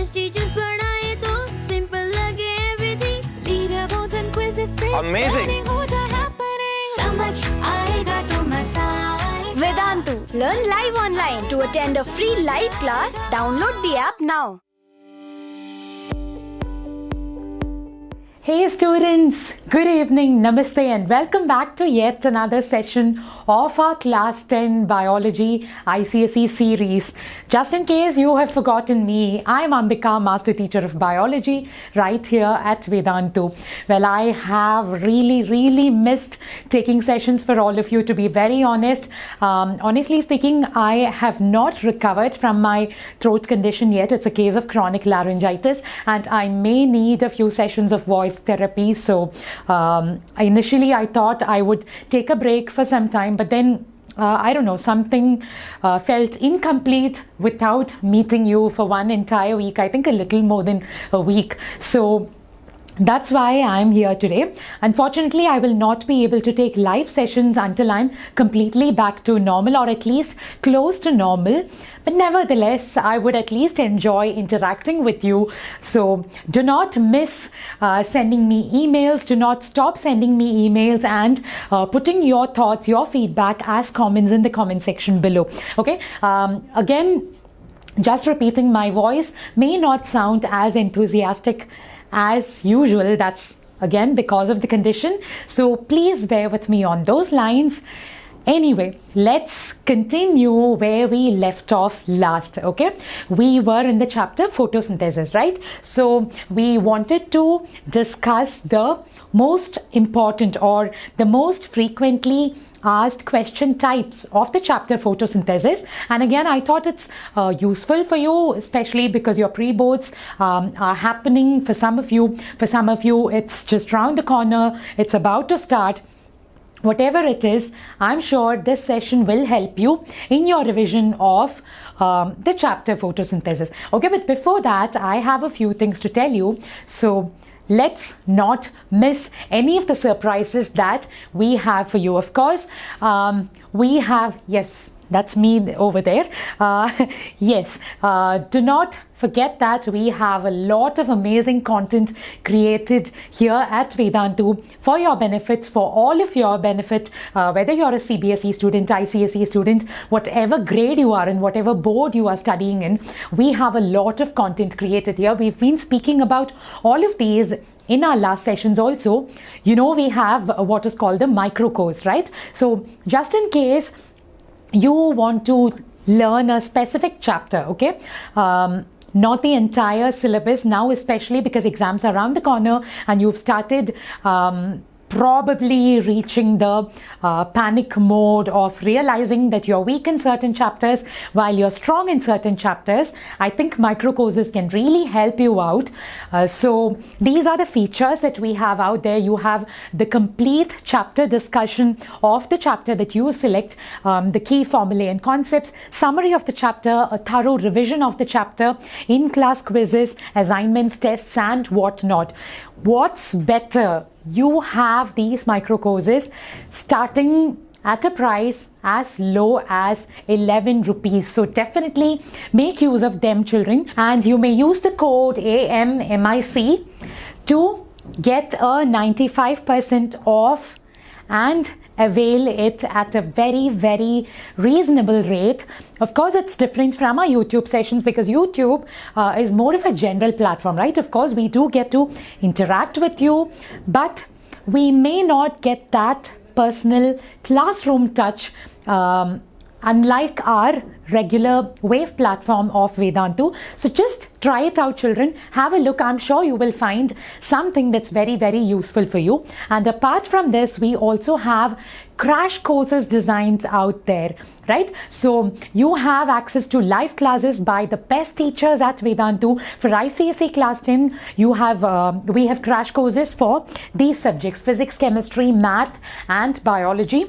Science teachers पढ़ाए तो simple लगे everything. Leaderboards and quizzes से Amazing. learning हो जाए happening. समझ आएगा तो मजा आएगा. Vedantu. Learn live online. To attend a free live class, download the app now. Hey students, good evening, namaste and welcome back to yet another session of our Class 10 Biology ICSE series. Just in case you have forgotten me, I'm Ambika, Master Teacher of Biology right here at Vedantu. Well, I have really missed taking sessions for all of you, to be very honest. Honestly speaking, I have not recovered from my throat condition yet. It's a case of chronic laryngitis and I may need a few sessions of voice therapy. So initially I thought I would take a break for some time, but then I don't know, something felt incomplete without meeting you for one entire week. I think a little more than a week. So that's why I'm here today. Unfortunately, I will not be able to take live sessions until I'm completely back to normal, or at least close to normal. But nevertheless, I would at least enjoy interacting with you. So do not miss sending me emails. Do not stop sending me emails and putting your thoughts, your feedback as comments in the comment section below. Okay. Again, just repeating, my voice may not sound as enthusiastic as usual. That's again because of the condition. So please bear with me on those lines. Anyway, let's continue where we left off last. Okay, we were in the chapter photosynthesis, right? So we wanted to discuss the most important or the most frequently asked question types of the chapter photosynthesis. And again, I thought it's useful for you, especially because your pre-boards are happening for some of you. For some of you, it's just round the corner. It's about to start. Whatever it is, I'm sure this session will help you in your revision of the chapter photosynthesis. Okay, but before that, I have a few things to tell you. So let's not miss any of the surprises that we have for you. Of course, we have, yes, that's me over there. Yes, do not forget that we have a lot of amazing content created here at Vedantu for your benefit, for all of your benefit, whether you're a CBSE student, ICSE student, whatever grade you are in, whatever board you are studying in, we have a lot of content created here. We've been speaking about all of these in our last sessions also. You know, we have what is called the micro course, right? So just in case you want to learn a specific chapter, okay, not the entire syllabus now, especially because exams are around the corner and you've started probably reaching the panic mode of realizing that you're weak in certain chapters while you're strong in certain chapters. I think micro courses can really help you out. So these are the features that we have out there. You have the complete chapter discussion of the chapter that you select, the key formulae and concepts, summary of the chapter, a thorough revision of the chapter, in-class quizzes, assignments, tests and whatnot. What's better? You have these micro courses starting at a price as low as 11 rupees. So definitely make use of them, children. And you may use the code AMMIC to get a 95% off and avail it at a very reasonable rate. Of course, it's different from our YouTube sessions because YouTube is more of a general platform, right? Of course, we do get to interact with you, but we may not get that personal classroom touch unlike our regular wave platform of Vedantu. So just try it out, children. Have a look. I'm sure you will find something that's very useful for you. And apart from this, we also have crash courses designed out there, right? So you have access to live classes by the best teachers at Vedantu. For ICSE Class 10, you have we have crash courses for these subjects: physics, chemistry, math and biology.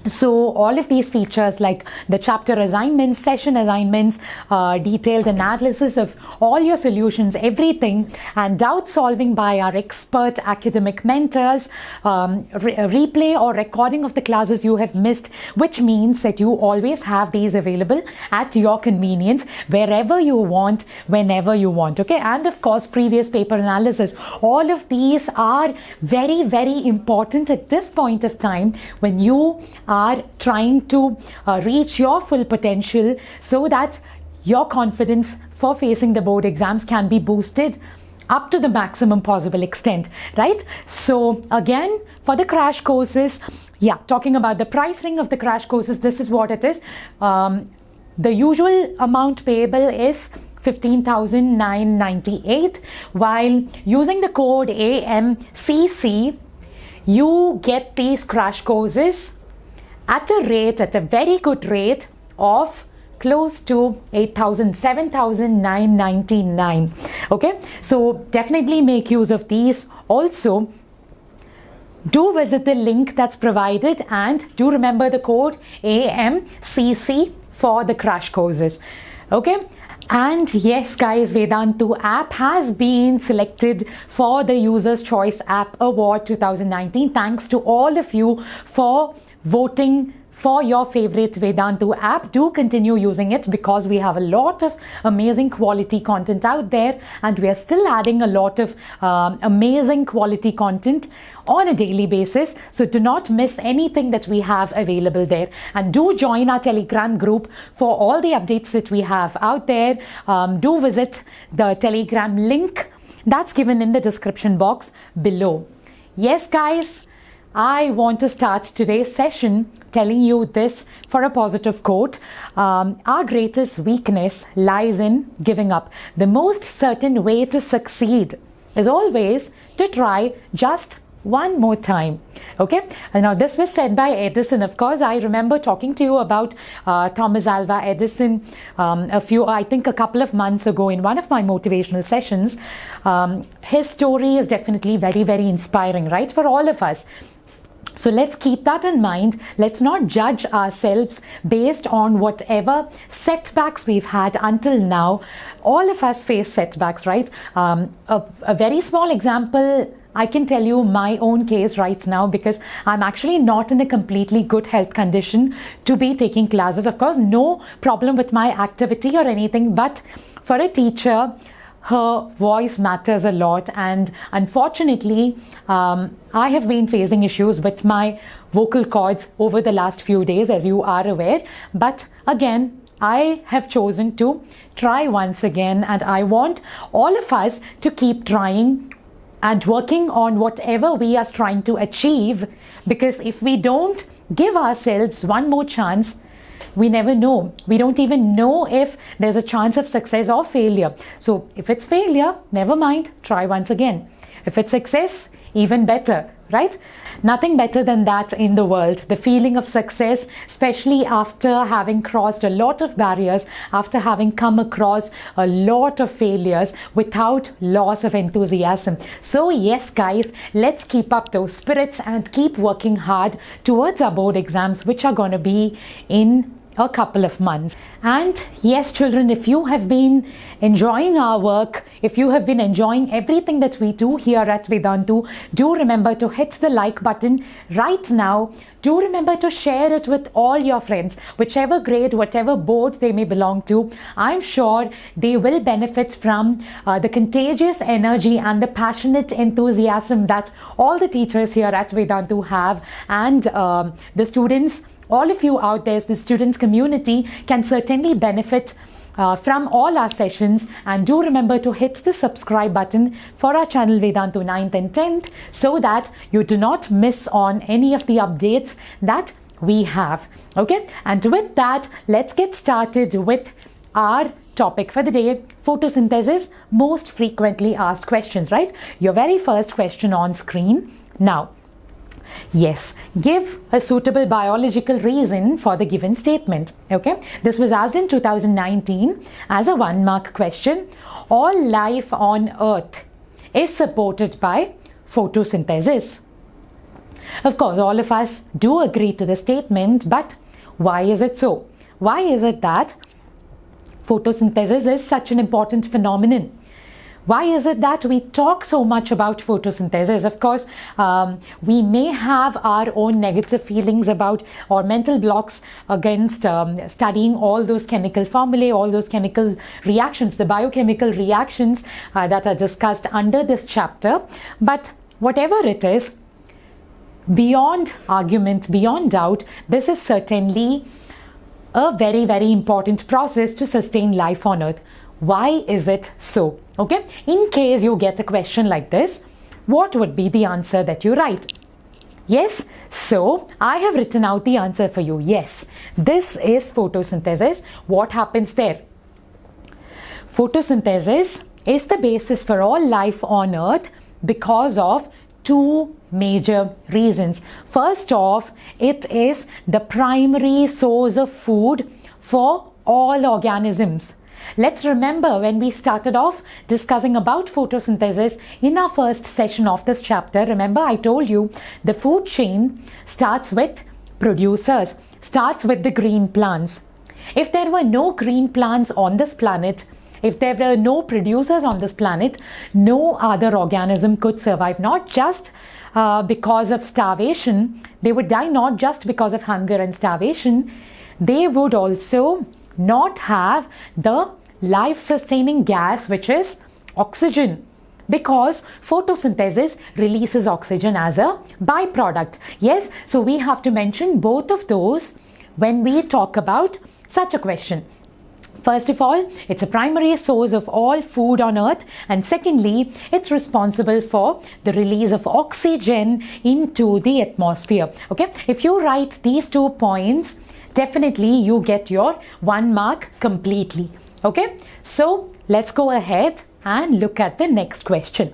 So all of these features like the chapter assignments, session assignments, detailed analysis of all your solutions, everything, and doubt solving by our expert academic mentors, replay or recording of the classes you have missed, which means that you always have these available at your convenience, wherever you want, whenever you want. Okay, and of course previous paper analysis. All of these are very, very important at this point of time when you are trying to reach your full potential, so that your confidence for facing the board exams can be boosted up to the maximum possible extent, right? So again, for the crash courses, yeah, talking about the pricing of the crash courses, this is what it is. The usual amount payable is 15,998, while using the code AMCC, you get these crash courses at a very good rate of close to 7,999. Okay, so definitely make use of these. Also, do visit the link that's provided and do remember the code AMCC for the crash courses. Okay. And yes guys, Vedantu app has been selected for the Users Choice App Award 2019. Thanks to all of you for voting for your favorite Vedantu app. Do continue using it, because we have a lot of amazing quality content out there, and we are still adding a lot of amazing quality content on a daily basis. So do not miss anything that we have available there, and do join our Telegram group for all the updates that we have out there. Do visit the Telegram link that's given in the description box below. Yes guys, I want to start today's session telling you this for a positive quote. Our greatest weakness lies in giving up. The most certain way to succeed is always to try just one more time. Okay, and now this was said by Edison. Of course, I remember talking to you about Thomas Alva Edison a couple of months ago in one of my motivational sessions. His story is definitely very, very inspiring, right, for all of us. So let's keep that in mind. Let's not judge ourselves based on whatever setbacks we've had until now. All of us face setbacks, right? A very small example, I can tell you my own case right now, because I'm actually not in a completely good health condition to be taking classes. Of course, no problem with my activity or anything, but for a teacher, her voice matters a lot, and unfortunately I have been facing issues with my vocal cords over the last few days, as you are aware. But again, I have chosen to try once again, and I want all of us to keep trying and working on whatever we are trying to achieve, because if we don't give ourselves one more chance, we never know. We don't even know if there's a chance of success or failure. So if it's failure, never mind, try once again. If it's success, even better, right? Nothing better than that in the world. The feeling of success, especially after having crossed a lot of barriers, after having come across a lot of failures without loss of enthusiasm. So yes guys, let's keep up those spirits and keep working hard towards our board exams, which are going to be in a couple of months. And yes children, if you have been enjoying our work, if you have been enjoying everything that we do here at Vedantu, do remember to hit the like button right now. Do remember to share it with all your friends, whichever grade, whatever board they may belong to. I'm sure they will benefit from the contagious energy and the passionate enthusiasm that all the teachers here at Vedantu have, and the students, all of you out there, the student community, can certainly benefit from all our sessions. And do remember to hit the subscribe button for our channel Vedantu 9th and 10th, so that you do not miss on any of the updates that we have. Okay, and with that, let's get started with our topic for the day: photosynthesis, most frequently asked questions, right? Your very first question on screen now. Yes, give a suitable biological reason for the given statement. Okay, this was asked in 2019 as a 1-mark question. All life on Earth is supported by photosynthesis. Of course, all of us do agree to the statement, but why is it so? Why is it that photosynthesis is such an important phenomenon? Why is it that we talk so much about photosynthesis? Of course, we may have our own negative feelings about or mental blocks against studying all those chemical formulae, all those chemical reactions, the biochemical reactions that are discussed under this chapter. But whatever it is, beyond argument, beyond doubt, this is certainly a very, very important process to sustain life on Earth. Why is it so? Okay, in case you get a question like this, what would be the answer that you write? Yes, so I have written out the answer for you. Yes, this is photosynthesis. What happens there? Photosynthesis is the basis for all life on Earth because of two major reasons. First off, it is the primary source of food for all organisms. Let's remember when we started off discussing about photosynthesis in our first session of this chapter. Remember, I told you the food chain starts with producers, starts with the green plants. If there were no green plants on this planet, if there were no producers on this planet, no other organism could survive, not just because of starvation. They would die not just because of hunger and starvation. They would also not have the life-sustaining gas, which is oxygen, because photosynthesis releases oxygen as a byproduct. Yes, so we have to mention both of those when we talk about such a question. First of all, it's a primary source of all food on Earth, and secondly, it's responsible for the release of oxygen into the atmosphere. Okay, if you write these 2 points, definitely you get your 1 mark completely. Okay, so let's go ahead and look at the next question.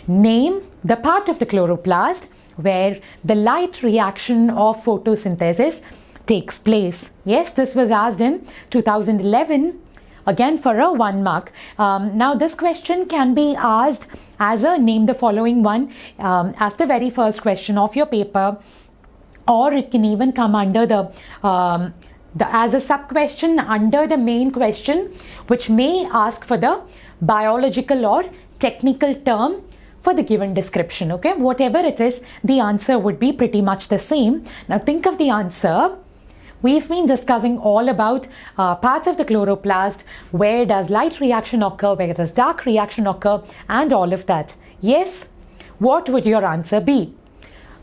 Name the part of the chloroplast where the light reaction of photosynthesis takes place. Yes, this was asked in 2011, again for a 1 mark. Now this question can be asked as a name the following one as the very first question of your paper, or it can even come under as a sub question under the main question, which may ask for the biological or technical term for the given description. Okay, whatever it is, the answer would be pretty much the same. Now think of the answer. We've been discussing all about parts of the chloroplast, where does light reaction occur, where does dark reaction occur, and all of that. Yes, what would your answer be?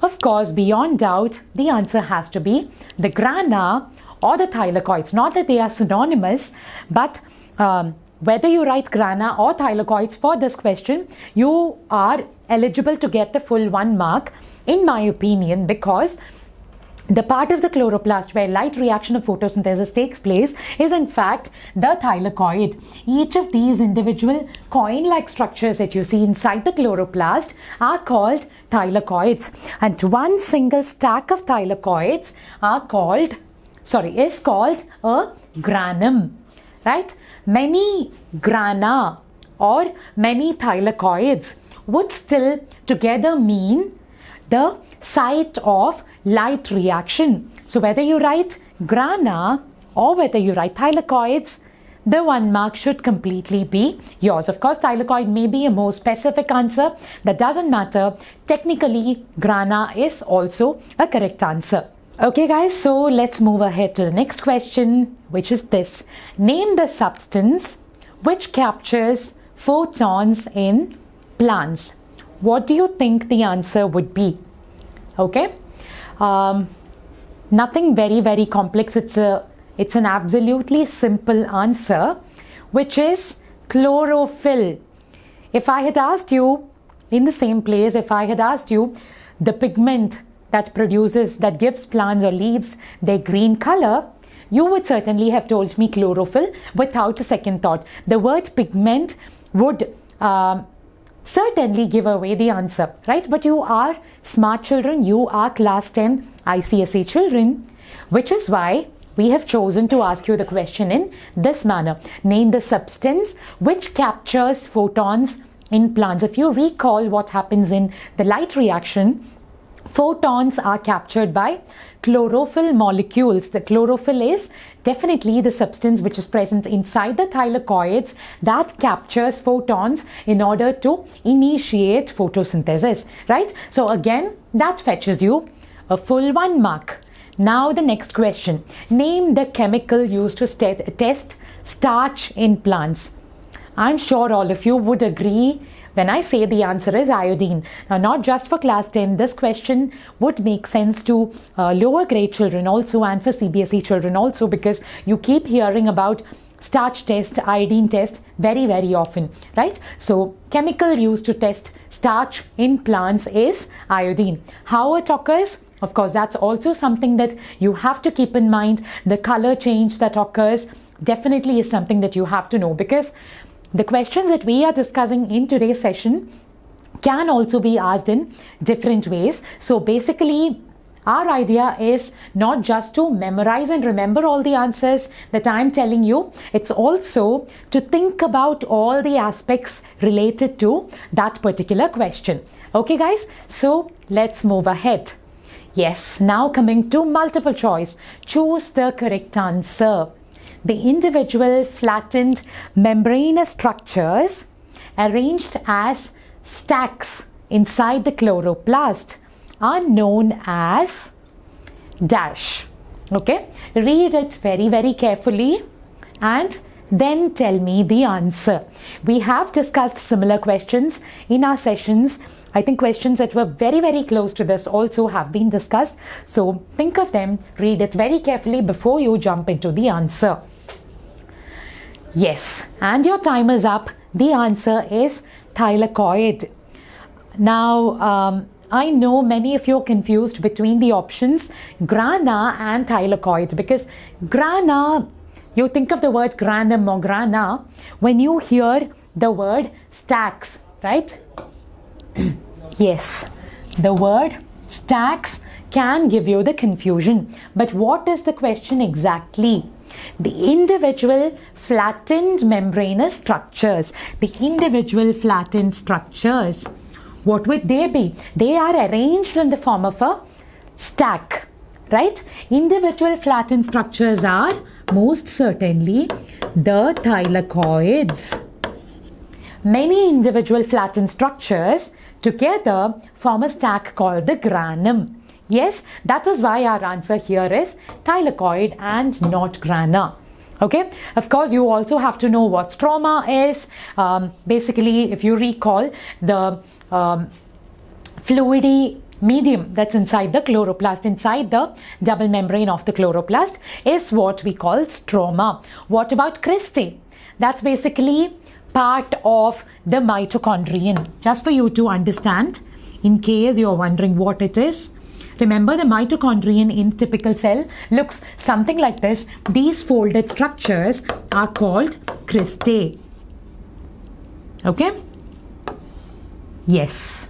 Of course, beyond doubt, the answer has to be the grana or the thylakoids. Not that they are synonymous, but whether you write grana or thylakoids for this question, you are eligible to get the full 1 mark, in my opinion, because the part of the chloroplast where light reaction of photosynthesis takes place is in fact the thylakoid. Each of these individual coin-like structures that you see inside the chloroplast are called thylakoids, and one single stack of thylakoids is called a granum, right? Many grana or many thylakoids would still together mean the site of light reaction. So whether you write grana or whether you write thylakoids, the 1 mark should completely be yours. Of course, thylakoid may be a more specific answer. That doesn't matter. Technically, grana is also a correct answer. Okay guys, so let's move ahead to the next question, which is this. Name the substance which captures photons in plants. What do you think the answer would be? Okay, nothing very, very complex. It's an absolutely simple answer, which is chlorophyll. If I had asked you in the same place, if I had asked you the pigment that gives plants or leaves their green color, you would certainly have told me chlorophyll without a second thought. The word pigment would certainly give away the answer, right? But you are smart children, you are class 10 ICSE children, which is why we have chosen to ask you the question in this manner. Name the substance which captures photons in plants. If you recall what happens in the light reaction, photons are captured by chlorophyll molecules. The chlorophyll is definitely the substance which is present inside the thylakoids that captures photons in order to initiate photosynthesis, right? So again, that fetches you a full 1 mark. Now the next question. Name the chemical used to test starch in plants. I'm sure all of you would agree when I say the answer is iodine. Now, not just for class 10, this question would make sense to lower grade children also and for CBSE children also, because you keep hearing about starch test, iodine test very, very often, right? So, chemical used to test starch in plants is iodine. How it occurs? Of course, that's also something that you have to keep in mind. The color change that occurs definitely is something that you have to know, because the questions that we are discussing in today's session can also be asked in different ways. So basically, our idea is not just to memorize and remember all the answers that I'm telling you. It's also to think about all the aspects related to that particular question. Okay, guys? So let's move ahead. Yes, now coming to multiple choice. Choose the correct answer. The individual flattened membranous structures arranged as stacks inside the chloroplast are known as dash. Okay, read it very, very carefully and then tell me the answer. We have discussed similar questions in our sessions. I think questions that were very, very close to this also have been discussed. So think of them, read it very carefully before you jump into the answer. Yes, and your time is up. The answer is thylakoid. Now, I know many of you are confused between the options grana and thylakoid, because grana, you think of the word granum or grana when you hear the word stacks, right? Yes, the word stacks can give you the confusion. But what is the question exactly? The individual flattened membranous structures. The individual flattened structures. What would they be? They are arranged in the form of a stack, right? Individual flattened structures are most certainly the thylakoids. Many individual flattened structures together form a stack called the granum. Yes, that is why our answer here is thylakoid and not grana. Okay, of course, you also have to know what stroma is. Basically, if you recall, the fluidy medium that's inside the chloroplast, inside the double membrane of the chloroplast, is what we call stroma. What about cristae? That's basically part of the mitochondrion. Just for you to understand, in case you're wondering what it is, remember the mitochondrion in typical cell looks something like this. These folded structures are called cristae. Okay? Yes.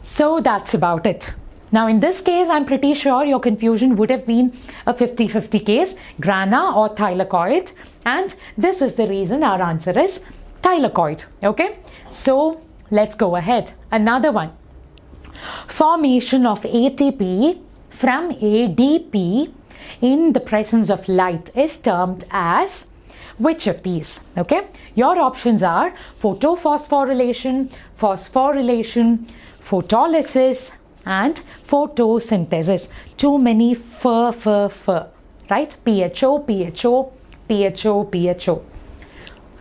So that's about it. Now in this case, I'm pretty sure your confusion would have been a 50-50 case, grana or thylakoid, and this is the reason our answer is thylakoid. Okay? So let's go ahead. Another one. Formation of ATP from ADP in the presence of light is termed as which of these? Okay, your options are photophosphorylation, phosphorylation, photolysis and photosynthesis. Too many right? PHO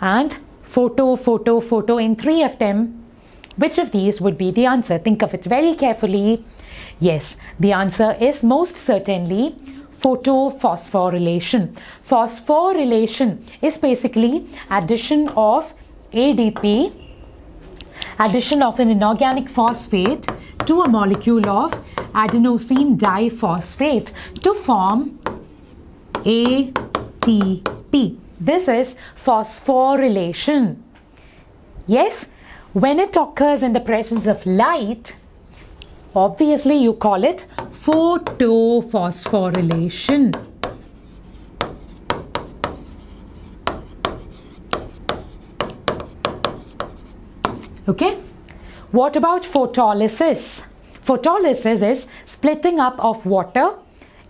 and photo in 3 of them. Which of these would be the answer? Think of it very carefully. Yes, the answer is most certainly photophosphorylation. Phosphorylation is basically addition of ADP, addition of an inorganic phosphate to a molecule of adenosine diphosphate to form ATP. This is phosphorylation. Yes, when it occurs in the presence of light, obviously you call it photophosphorylation. Okay, what about photolysis? Photolysis is splitting up of water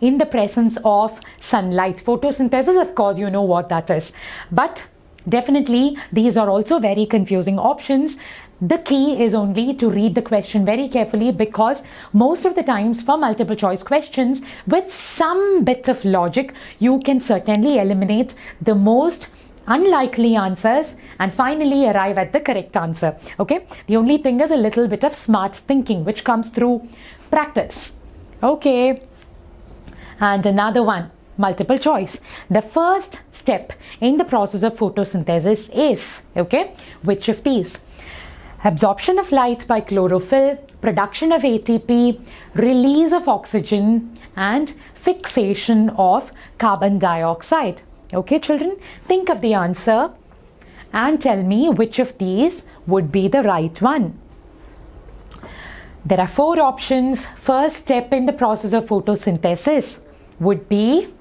in the presence of sunlight. Photosynthesis, of course, you know what that is. But definitely, these are also very confusing options. The key is only to read the question very carefully, because most of the times for multiple choice questions, with some bit of logic, you can certainly eliminate the most unlikely answers and finally arrive at the correct answer. Okay, the only thing is a little bit of smart thinking which comes through practice. Okay, and another one, multiple choice. The first step in the process of photosynthesis is, okay, which of these? Absorption of light by chlorophyll, production of ATP, release of oxygen, and fixation of carbon dioxide. Okay, children, think of the answer and tell me which of these would be the right one. There are 4 options. First step in the process of photosynthesis would be,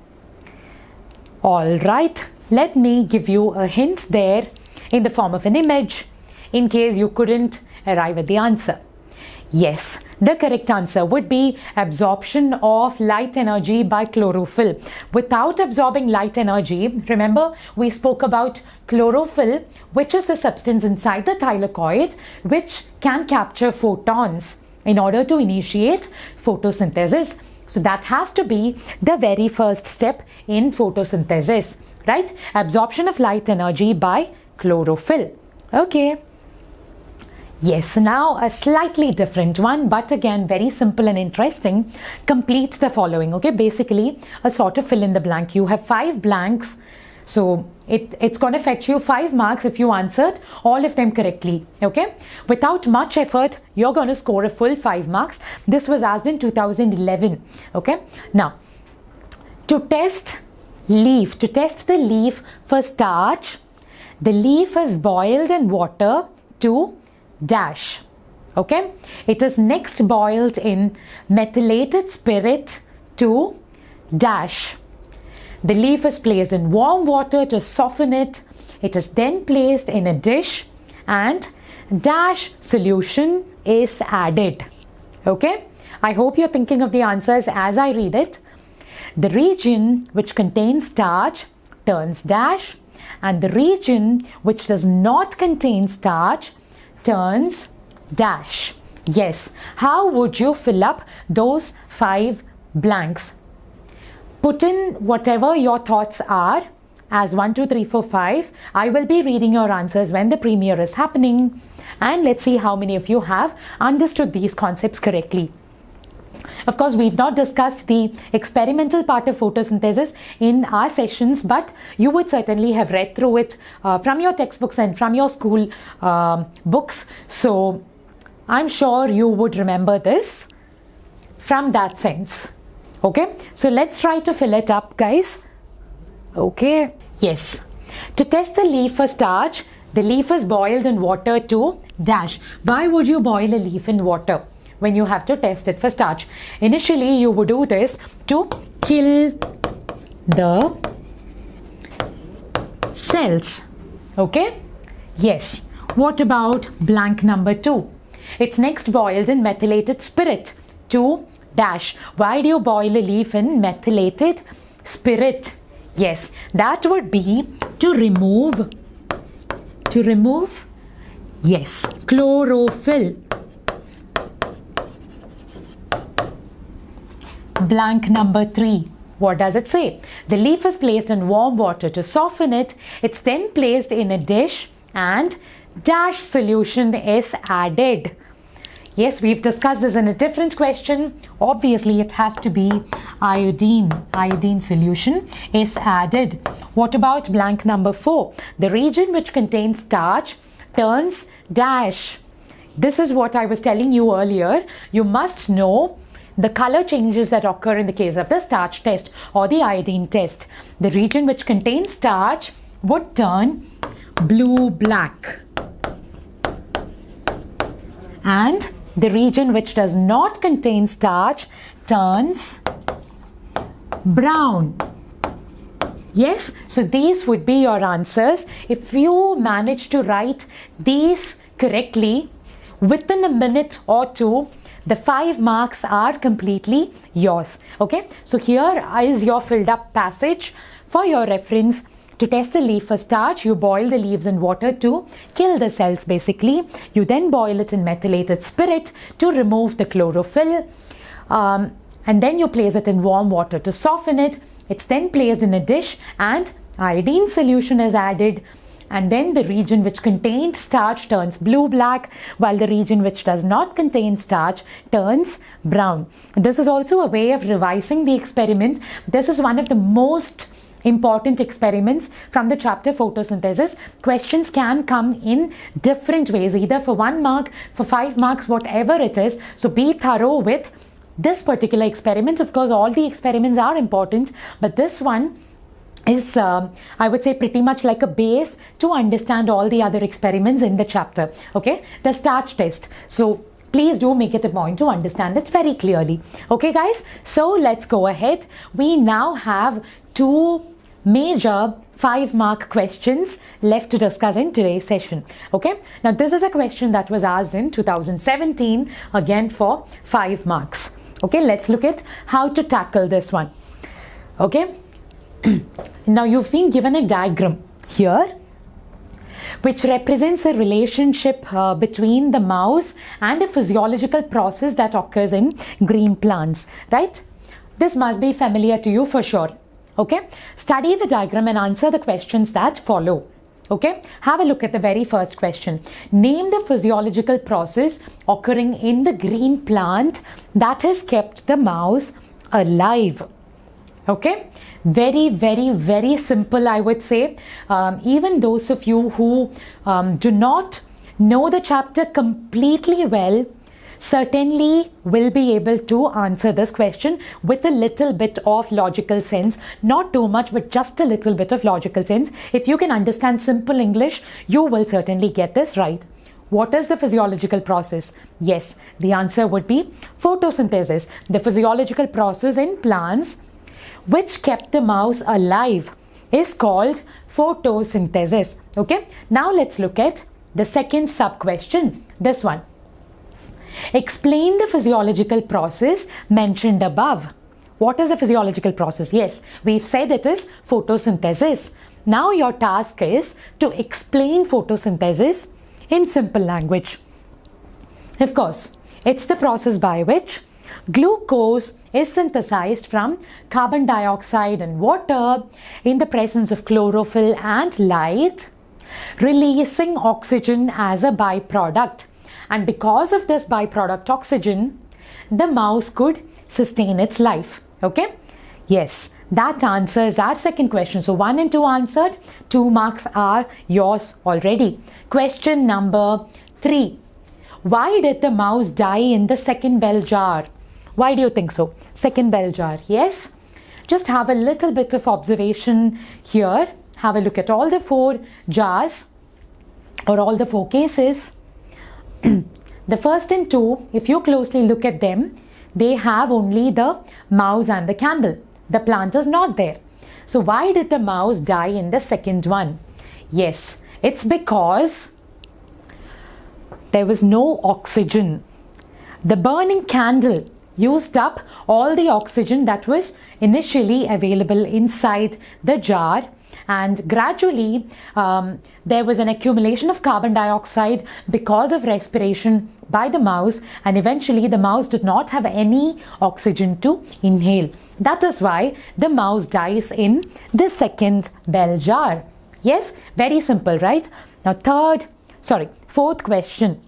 all right, let me give you a hint there in the form of an image in case you couldn't arrive at the answer. Yes, the correct answer would be absorption of light energy by chlorophyll. Without absorbing light energy, remember we spoke about chlorophyll, which is the substance inside the thylakoid which can capture photons in order to initiate photosynthesis. So that has to be the very first step in photosynthesis, right? Absorption of light energy by chlorophyll. Okay. Yes, now a slightly different one, but again very simple and interesting. Complete the following. Okay, basically a sort of fill in the blank. You have 5 blanks, so it's going to fetch you 5 marks if you answered all of them correctly. Okay, without much effort you're going to score a full 5 marks. This was asked in 2011. Okay, now to test the leaf for starch, the leaf is boiled in water to dash. Okay, it is next boiled in methylated spirit to dash. The leaf is placed in warm water to soften it. It is then placed in a dish and dash solution is added. Okay, I hope you're thinking of the answers as I read it. The region which contains starch turns dash, and the region which does not contain starch turns dash. Yes, how would you fill up those 5 blanks? Put in whatever your thoughts are as 1, 2, 3, 4, 5. I will be reading your answers when the premiere is happening, and let's see how many of you have understood these concepts correctly. Of course, we've not discussed the experimental part of photosynthesis in our sessions, but you would certainly have read through it from your textbooks and from your school books. So I'm sure you would remember this from that sense. Okay, so let's try to fill it up, guys. Okay, yes. To test the leaf for starch, the leaf is boiled in water to dash. Why would you boil a leaf in water when you have to test it for starch? Initially, you would do this to kill the cells. Okay? Yes. What about blank number 2? It's next boiled in methylated spirit to dash. Why do you boil a leaf in methylated spirit? Yes, that would be to remove, yes, chlorophyll. Blank number 3. What does it say? The leaf is placed in warm water to soften it. It's then placed in a dish and dash solution is added. Yes, we've discussed this in a different question. Obviously, it has to be iodine. Iodine solution is added. What about blank number 4? The region which contains starch turns dash. This is what I was telling you earlier. You must know the color changes that occur in the case of the starch test or the iodine test. The region which contains starch would turn blue-black, and the region which does not contain starch turns brown. Yes, so these would be your answers. If you manage to write these correctly within a minute or two, The 5 marks are completely yours. Okay, so here is your filled up passage for your reference. To test the leaf for starch, you boil the leaves in water to kill the cells basically. You then boil it in methylated spirit to remove the chlorophyll. And then you place it in warm water to soften it. It's then placed in a dish and iodine solution is added. And then the region which contained starch turns blue-black, while the region which does not contain starch turns brown. This is also a way of revising the experiment. This is one of the most important experiments from the chapter photosynthesis. Questions can come in different ways, either for 1 mark, for 5 marks, whatever it is. So be thorough with this particular experiment. Of course, all the experiments are important, but this one is, I would say, pretty much like a base to understand all the other experiments in the chapter. Okay, the starch test. So please do make it a point to understand it very clearly. Okay, guys, so let's go ahead. We now have 2 major 5-mark questions left to discuss in today's session. Okay, now this is a question that was asked in 2017, again for 5 marks. Okay, let's look at how to tackle this one. Okay, now you've been given a diagram here which represents a relationship between the mouse and a physiological process that occurs in green plants, right? This must be familiar to you for sure. Okay, study the diagram and answer the questions that follow. Okay, have a look at the very first question. Name the physiological process occurring in the green plant that has kept the mouse alive. Okay, very, very, very simple, I would say. Even those of you who do not know the chapter completely well certainly will be able to answer this question with a little bit of logical sense. Not too much, but just a little bit of logical sense. If you can understand simple English, you will certainly get this right. What is the physiological process? Yes, the answer would be photosynthesis. The physiological process in plants which kept the mouse alive is called photosynthesis. Okay, now let's look at the second sub question, this one. Explain the physiological process mentioned above. What is the physiological process? Yes, we've said it is photosynthesis. Now your task is to explain photosynthesis in simple language. Of course, it's the process by which glucose is synthesized from carbon dioxide and water in the presence of chlorophyll and light, releasing oxygen as a byproduct. And because of this byproduct oxygen, the mouse could sustain its life. Okay? Yes, that answers our second question. So 1 and 2 answered, 2 marks are yours already. Question number 3. Why did the mouse die in the second bell jar? Why do you think so? Second bell jar, yes? Just have a little bit of observation here. Have a look at all the 4 jars or all the 4 cases. The first and 2, if you closely look at them, they have only the mouse and the candle. The plant is not there. So why did the mouse die in the second one? Yes, it's because there was no oxygen. The burning candle used up all the oxygen that was initially available inside the jar, and gradually there was an accumulation of carbon dioxide because of respiration by the mouse, and eventually the mouse did not have any oxygen to inhale. That is why the mouse dies in the second bell jar. Yes, very simple, right? Now fourth question.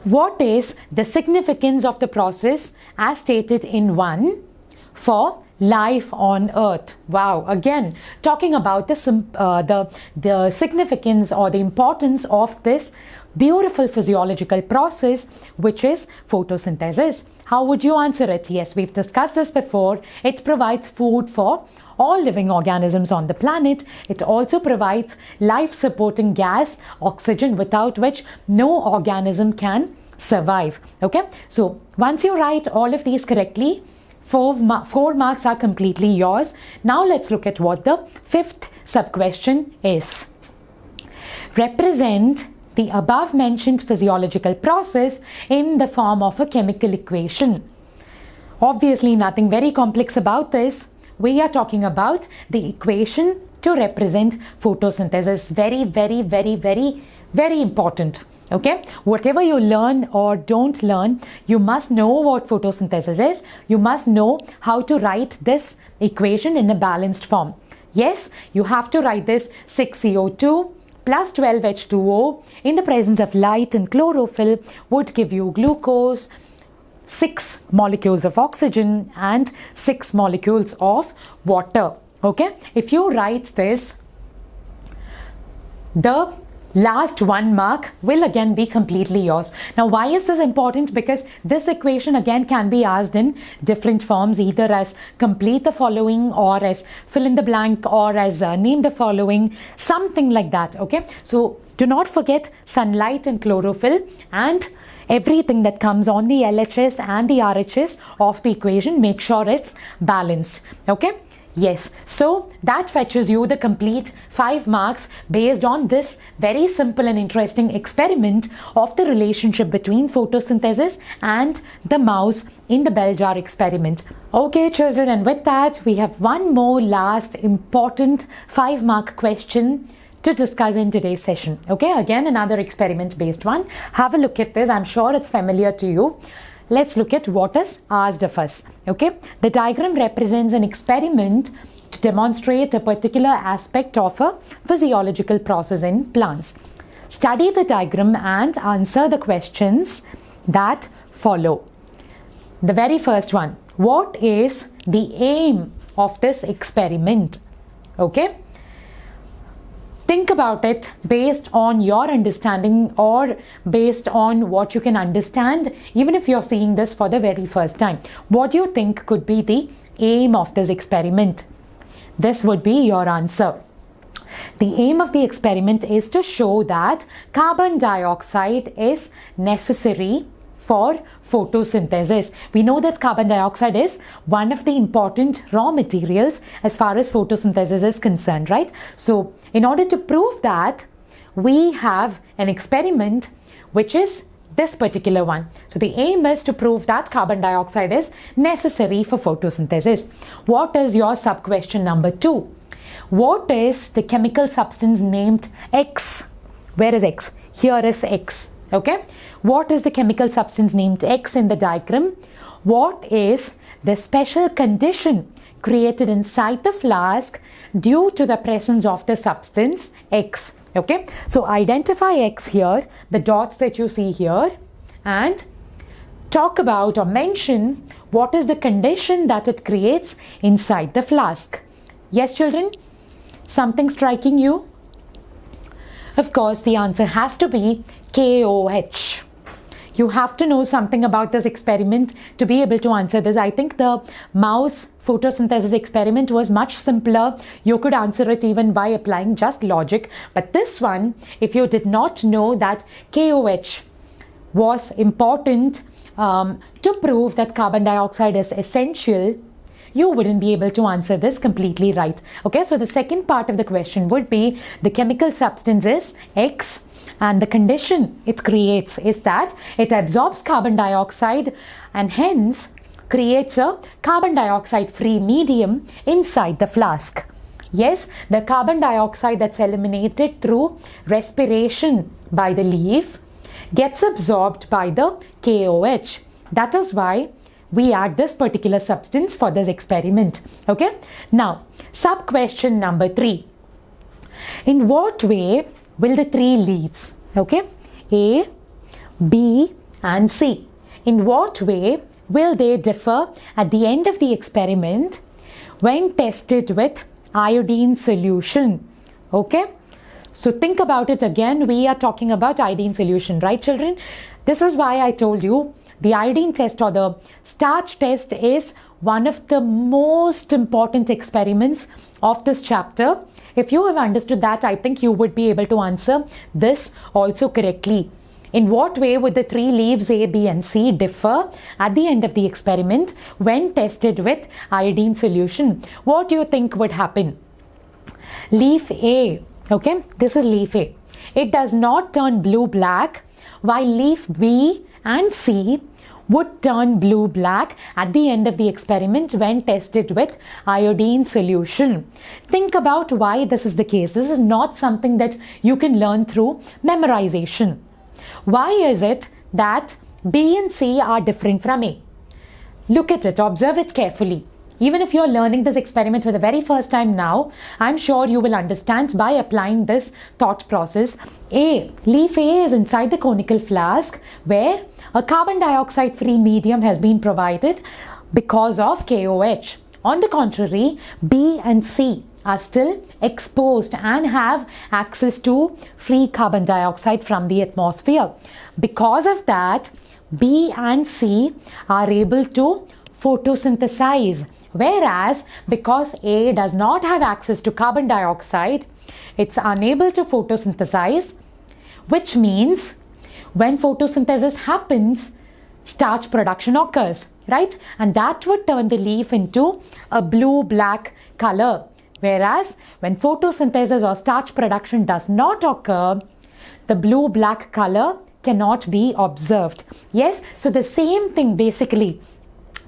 What is the significance of the process as stated in 1 for life on Earth? Wow, again talking about the significance or the importance of this beautiful physiological process, which is photosynthesis. How would you answer it? Yes, we've discussed this before. It provides food for all living organisms on the planet. It also provides life-supporting gas, oxygen, without which no organism can survive. Okay, so once you write all of these correctly, 4 marks are completely yours. Now let's look at what the 5th sub-question is. Represent the above mentioned physiological process in the form of a chemical equation. Obviously, nothing very complex about this. We are talking about the equation to represent photosynthesis. Very, very, very, very, very important. Okay, whatever you learn or don't learn, you must know what photosynthesis is. You must know how to write this equation in a balanced form. Yes, you have to write this 6CO2 plus 12H2O in the presence of light and chlorophyll would give you glucose, 6 molecules of oxygen and 6 molecules of water. Okay, if you write this, the last 1 mark will again be completely yours. Now, why is this important? Because this equation again can be asked in different forms, either as complete the following or as fill in the blank or as name the following, something like that. Okay, so do not forget sunlight and chlorophyll and everything that comes on the LHS and the RHS of the equation. Make sure it's balanced. Okay. Yes, so that fetches you the complete 5 marks based on this very simple and interesting experiment of the relationship between photosynthesis and the mouse in the bell jar experiment. Okay, children, and with that, we have one more last important 5-mark question to discuss in today's session. Okay, again, another experiment-based one. Have a look at this. I'm sure it's familiar to you. Let's look at what is asked of us. Okay, the diagram represents an experiment to demonstrate a particular aspect of a physiological process in plants. Study the diagram and answer the questions that follow. The very first one, what is the aim of this experiment? Okay, think about it based on your understanding or based on what you can understand, even if you're seeing this for the very first time. What do you think could be the aim of this experiment? This would be your answer. The aim of the experiment is to show that carbon dioxide is necessary for photosynthesis. We know that carbon dioxide is one of the important raw materials as far as photosynthesis is concerned, right? So in order to prove that, we have an experiment which is this particular one. So the aim is to prove that carbon dioxide is necessary for photosynthesis. What is your sub-question number 2? What is the chemical substance named X? Where is X? Here is X. Okay, what is the chemical substance named X in the diagram? What is the special condition created inside the flask due to the presence of the substance X? Okay, so identify X here, the dots that you see here, and talk about or mention what is the condition that it creates inside the flask. Yes, children, something striking you? Of course, the answer has to be KOH. You have to know something about this experiment to be able to answer this. I think the mouse photosynthesis experiment was much simpler. You could answer it even by applying just logic. But this one, if you did not know that KOH was important to prove that carbon dioxide is essential, you wouldn't be able to answer this completely right. Okay, so the second part of the question would be the chemical substance is X, and the condition it creates is that it absorbs carbon dioxide and hence creates a carbon dioxide free medium inside the flask. Yes, the carbon dioxide that's eliminated through respiration by the leaf gets absorbed by the KOH. That is why we add this particular substance for this experiment. Okay, now sub question number 3. In what way will the 3 leaves, okay, A, B and C, in what way will they differ at the end of the experiment when tested with iodine solution? Okay, so think about it again. We are talking about iodine solution, right, children? This is why I told you the iodine test or the starch test is one of the most important experiments of this chapter. If you have understood that, I think you would be able to answer this also correctly. In what way would the 3 leaves A, B and C differ at the end of the experiment when tested with iodine solution? What do you think would happen? Leaf A, okay, this is leaf A. it does not turn blue-black, while leaf B and C would turn blue-black at the end of the experiment when tested with iodine solution. Think about why this is the case. This is not something that you can learn through memorization. Why is it that B and C are different from A? Look at it, observe it carefully. Even if you're learning this experiment for the very first time now, I'm sure you will understand by applying this thought process. Leaf A is inside the conical flask where a carbon dioxide free medium has been provided because of KOH. On the contrary, B and C are still exposed and have access to free carbon dioxide from the atmosphere. Because of that, B and C are able to photosynthesize. Whereas, because A does not have access to carbon dioxide, it's unable to photosynthesize, which means when photosynthesis happens, starch production occurs, right? And that would turn the leaf into a blue-black color. Whereas, when photosynthesis or starch production does not occur, the blue-black color cannot be observed. Yes, so the same thing basically.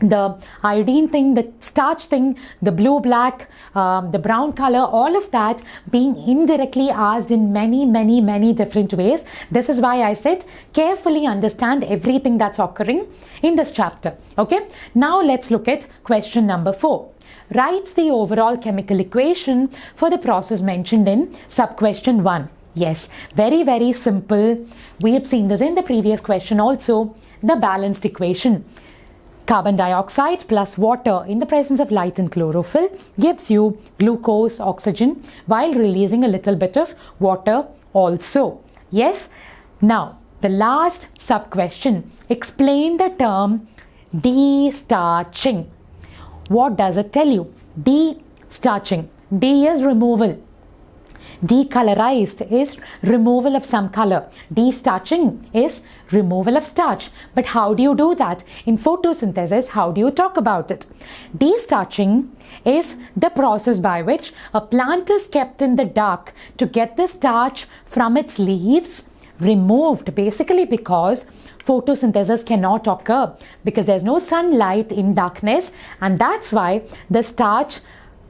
The iodine thing, the starch thing, the blue-black, the brown color, all of that being indirectly asked in many different ways. This is why I said carefully understand everything that's occurring in this chapter. Okay, now let's look at question number 4. Write the overall chemical equation for the process mentioned in sub-question 1. Yes, very simple. We have seen this in the previous question also, the balanced equation. Carbon dioxide plus water in the presence of light and chlorophyll gives you glucose, oxygen, while releasing a little bit of water also. Yes? Now, the last sub-question. Explain the term de-starching. What does it tell you? De-starching. De is removal. Decolorized is removal of some color. De-starching is removal of starch. But how do you do that? In photosynthesis, how do you talk about it? De-starching is the process by which a plant is kept in the dark to get the starch from its leaves removed, basically because photosynthesis cannot occur because there's no sunlight in darkness, and that's why the starch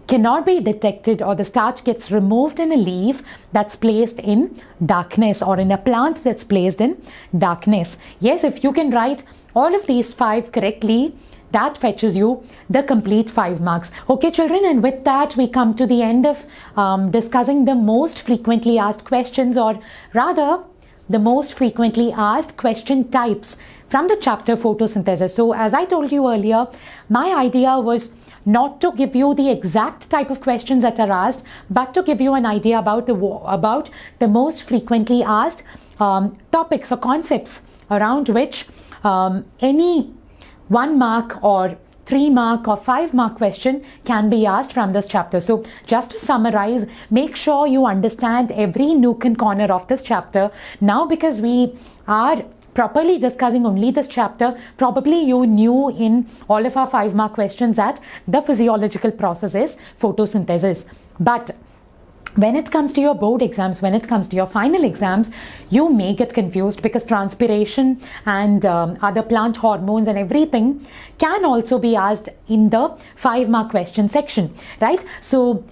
cannot be detected, or the starch gets removed in a leaf that's placed in darkness, or in a plant that's placed in darkness. Yes, if you can write all of these 5 correctly, that fetches you the complete 5 marks. Okay, children, and with that we come to the end of discussing the most frequently asked questions, or rather the most frequently asked question types from the chapter photosynthesis. So as I told you earlier, my idea was not to give you the exact type of questions that are asked, but to give you an idea about the most frequently asked topics or concepts around which any 1 mark or 3 mark or 5 mark question can be asked from this chapter. So just to summarize, make sure you understand every nook and corner of this chapter. Now, because we are properly discussing only this chapter, probably you knew in all of our 5 mark questions that the physiological process is photosynthesis. But when it comes to your board exams, when it comes to your final exams, you may get confused because transpiration and other plant hormones and everything can also be asked in the 5 mark question section, right? So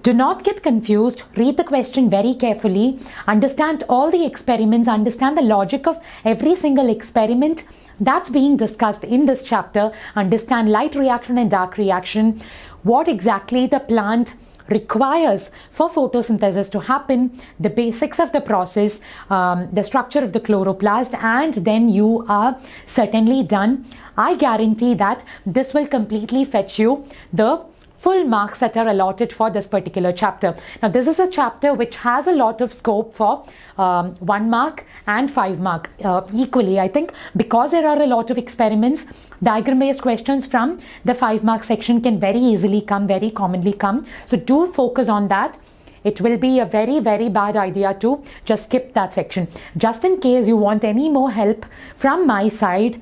do not get confused. Read the question very carefully. Understand all the experiments. Understand the logic of every single experiment that's being discussed in this chapter. Understand light reaction and dark reaction. What exactly the plant requires for photosynthesis to happen, the basics of the process, the structure of the chloroplast, and then you are certainly done. I guarantee that this will completely fetch you the full marks that are allotted for this particular chapter. Now, this is a chapter which has a lot of scope for 1 mark and 5 mark equally, I think, because there are a lot of experiments. Diagram-based questions from the 5 mark section can very easily come, very commonly come. So do focus on that. It will be a very bad idea to just skip that section. Just in case you want any more help from my side,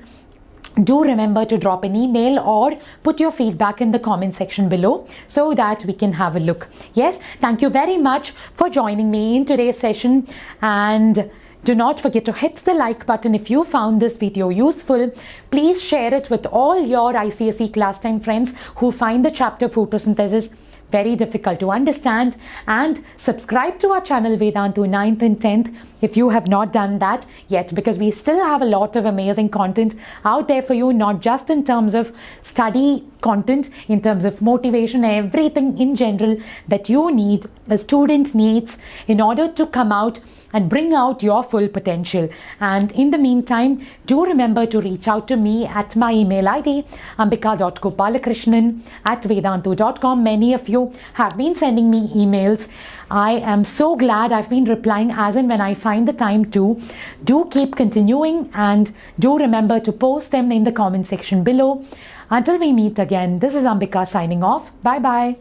do remember to drop an email or put your feedback in the comment section below so that we can have a look. Yes, thank you very much for joining me in today's session, and do not forget to hit the like button if you found this video useful. Please share it with all your ICSE class 10 friends who find the chapter photosynthesis very difficult to understand, and subscribe to our channel Vedantu 9th and 10th if you have not done that yet, because we still have a lot of amazing content out there for you, not just in terms of study content, in terms of motivation, everything in general that you need, a student needs in order to come out and bring out your full potential. And in the meantime, do remember to reach out to me at my email ID ambika.gopalakrishnan@vedantu.com. Many of you have been sending me emails. I am so glad I've been replying as and when I find the time to. Do keep continuing, and do remember to post them in the comment section below. Until we meet again, this is Ambika signing off. Bye bye.